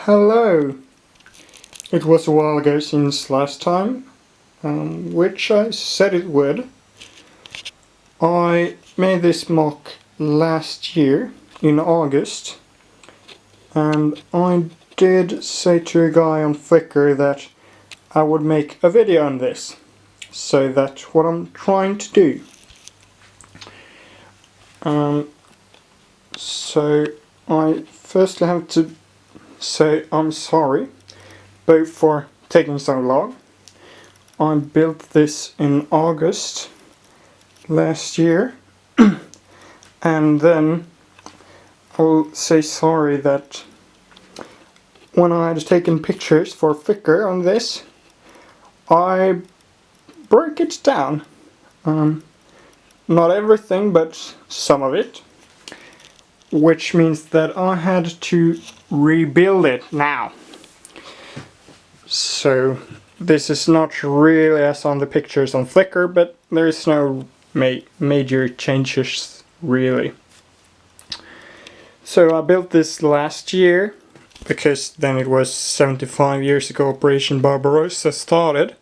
Hello! It was a while ago since last time, which I said it would. I made this mock last year, in August, and I did say to a guy on Flickr that I would make a video on this. So that's what I'm trying to do. So I firstly have to say I'm sorry, both for taking so long. I built this in August last year, and then I'll say sorry that when I had taken pictures for Flickr on this, I broke it down. Not everything, but some of it. Which means that I had to rebuild it now. So this is not really as on the pictures on Flickr, but there's no major changes really. So I built this last year because then it was 75 years ago Operation Barbarossa started.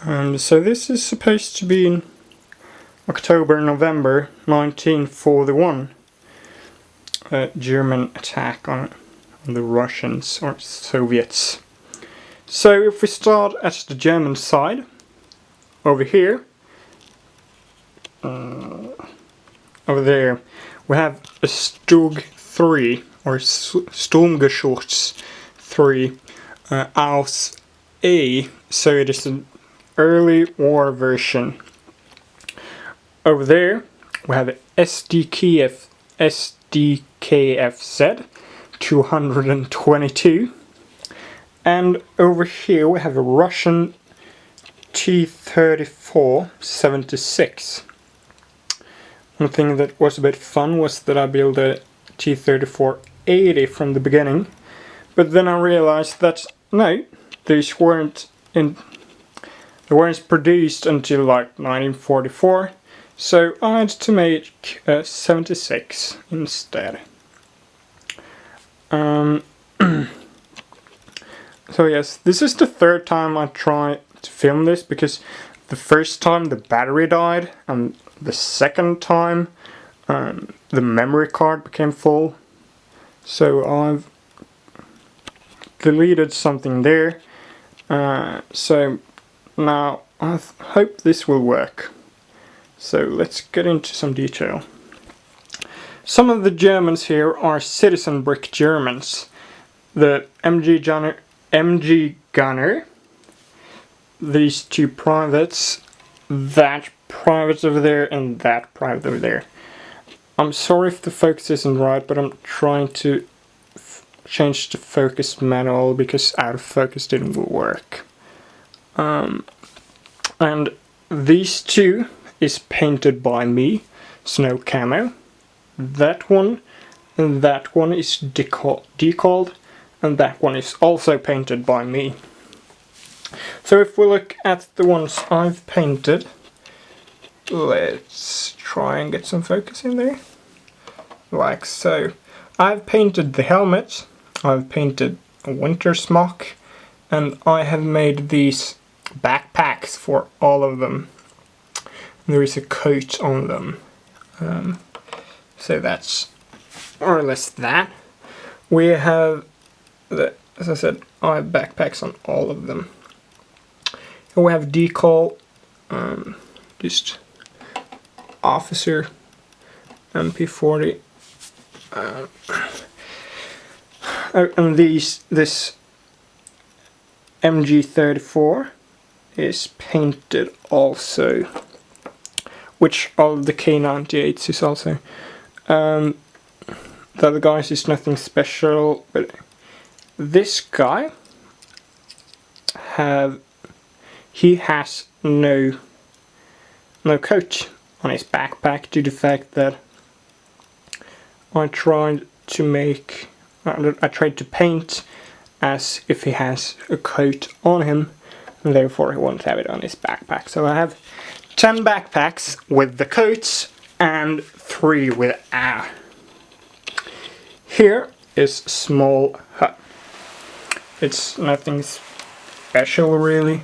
So this is supposed to be in October-November 1941. German attack on the Russians or Soviets. So if we start at the German side, over here, over there, we have a Stug 3 or Sturmgeschütz 3 Aus A, so it is an early war version. Over there we have SDKFZ 222, and over here we have a Russian T-34-76. One thing that was a bit fun was that I built a T-34-80 from the beginning, but then I realized that no, these weren't produced until like 1944. So I had to make a 76 instead. So yes, this is the third time I try to film this, because the first time the battery died, and the second time the memory card became full. So I've deleted something there. So now I hope this will work. So let's get into some detail. Some of the Germans here are citizen brick Germans. The MG Gunner, these two privates, that private over there, and that private over there. I'm sorry if the focus isn't right, but I'm trying to change the focus manual because out of focus didn't work. And these two is painted by me, snow camo. That one and that one is decalled, and that one is also painted by me. So if we look at the ones I've painted, let's try and get some focus in there. Like so. I've painted the helmet, I've painted a winter smock, and I have made these backpacks for all of them. There is a coat on them. So that's more or less that. We have, as I said, I have backpacks on all of them. And we have decal, just officer, MP40. And this MG34 is painted also. Which all of the K98s is also. The other guys is nothing special, but this guy he has no coat on his backpack due to the fact that I tried to paint as if he has a coat on him, and therefore he won't have it on his backpack. So I have 10 backpacks with the coats and 3 without. Here is small hut. It's nothing special really,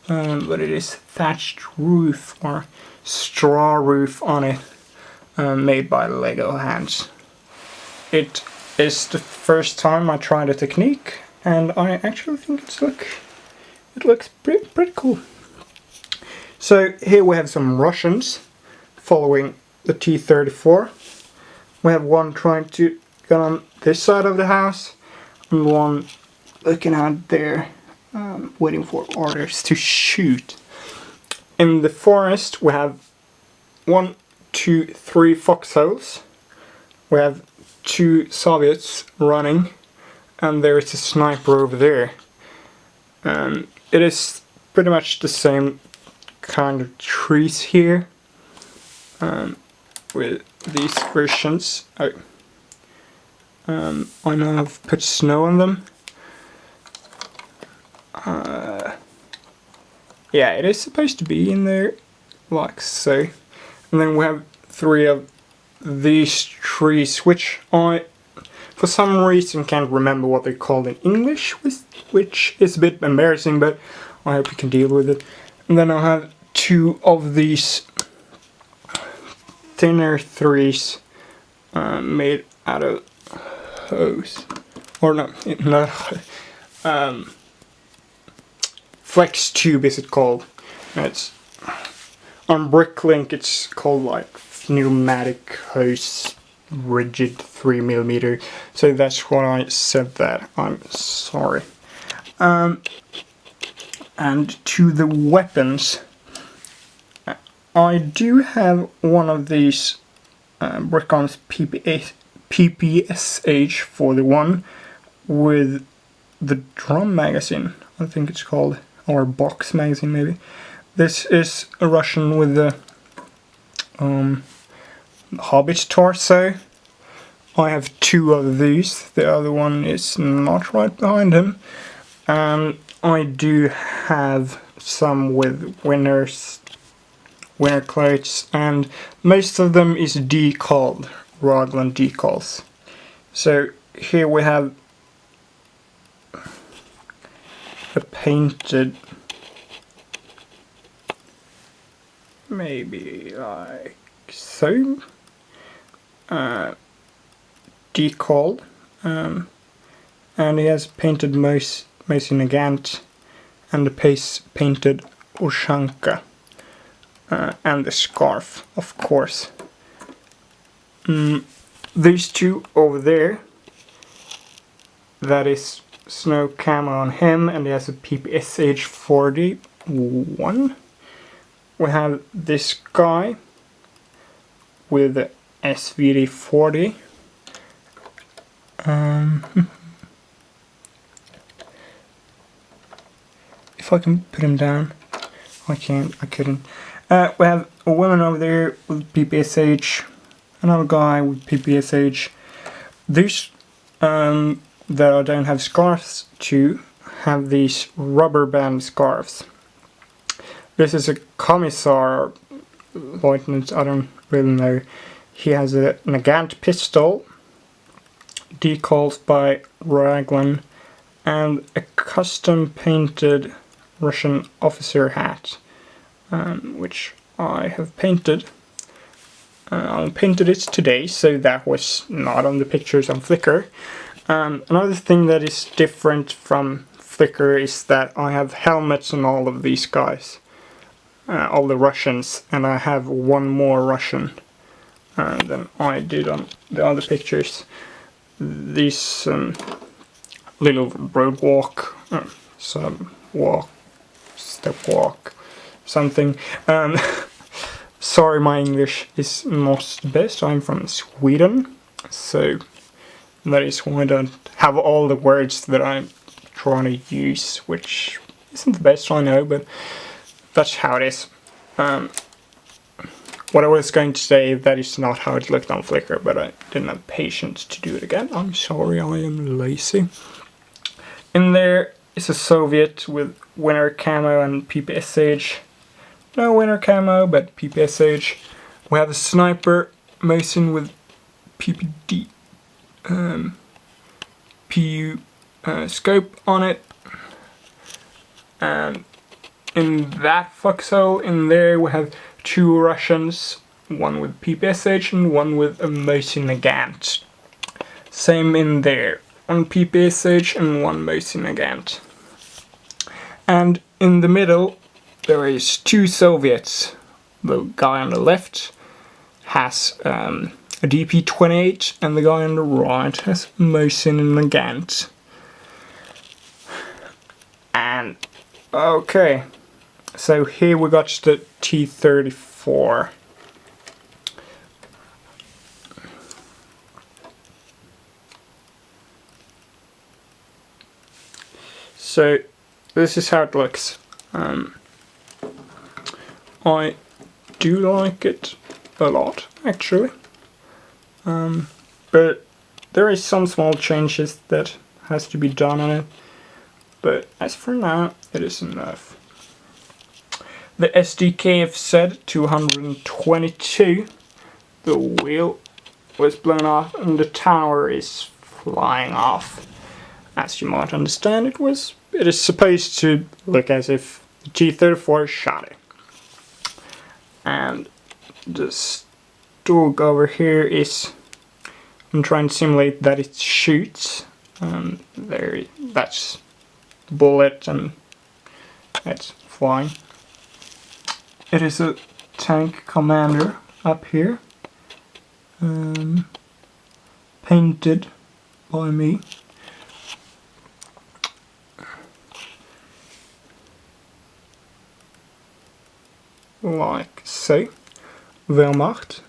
but it is thatched roof or straw roof on it, made by Lego hands. It is the first time I tried the technique, and I actually think it looks pretty cool. So here we have some Russians following the T-34. We have one trying to get on this side of the house, and one looking out there, waiting for orders to shoot. In the forest we have 1, 2, 3 foxholes. We have 2 Soviets running, and there is a sniper over there. It is pretty much the same kind of trees here, with these versions. I know I've put snow on them. Yeah, it is supposed to be in there, like so. And then we have 3 of these trees, which I, for some reason, can't remember what they're called in English, which is a bit embarrassing, but I hope you can deal with it. And then I have 2 of these thinner trees, made out of hose, or no, flex tube is it called. It's on Bricklink, it's called like pneumatic hose, rigid 3mm. So that's what I said that. I'm sorry. And to the weapons, I do have one of these Brickon's PPSH41 with the drum magazine, I think it's called, or box magazine maybe. This is a Russian with the Hobbit torso. I have 2 of these, the other one is not right behind him. I do have some with winter clothes, and most of them is decalled, Raglan decals. So here we have a painted, maybe like so, decalled, and he has painted Mosin Nagant and the painted Ushanka, and the scarf, of course. These 2 over there, that is snow camo on him, and he has a PPSH41. We have this guy with the SVD40. If I can put him down, I couldn't. We have a woman over there with PPSH, another guy with PPSH. These that I don't have scarves to have these rubber band scarves. This is a commissar, lieutenant, I don't really know. He has a Nagant pistol, decals by Raglan, and a custom painted Russian officer hat, which I have painted. I painted it today, so that was not on the pictures on Flickr. Another thing that is different from Flickr is that I have helmets on all of these guys, all the Russians, and I have 1 more Russian than I did on the other pictures. These little road walk, step walk, something. Sorry, my English is not the best. I'm from Sweden, so that is why I don't have all the words that I'm trying to use, which isn't the best, I know, but that's how it is. What I was going to say, that is not how it looked on Flickr, but I didn't have patience to do it again. I'm sorry, I am lazy. In there is a Soviet with winter camo and PPSH. No winter camo, but PPSH. We have a sniper Mosin with PPD, PU scope on it, and in that foxhole in there we have 2 Russians, one with PPSH and one with a Mosin Nagant. Same in there, 1 PPSH and 1 Mosin Nagant. And in the middle there is 2 Soviets. The guy on the left has a DP-28 and the guy on the right has Mosin Nagant. And okay, so here we got the T-34. So this is how it looks. I do like it a lot, actually, but there is some small changes that has to be done on it, but as for now it is enough. The SDKF said 222, the wheel was blown off and the tower is flying off. As you might understand, it is supposed to look as if the T-34 shot it. And the stalk over here is, I'm trying to simulate that it shoots. That's the bullet and it's flying. It is a tank commander up here, painted by me. Like so, Wehrmacht,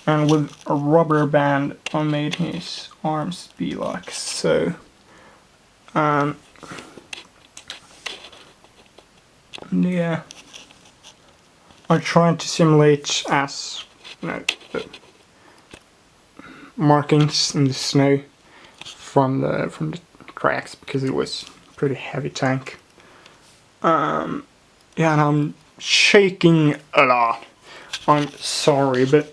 and with a rubber band I made his arms be like so. Yeah, I tried to simulate as the markings in the snow from the cracks because it was a pretty heavy tank. Yeah, and I'm shaking a lot. I'm sorry, but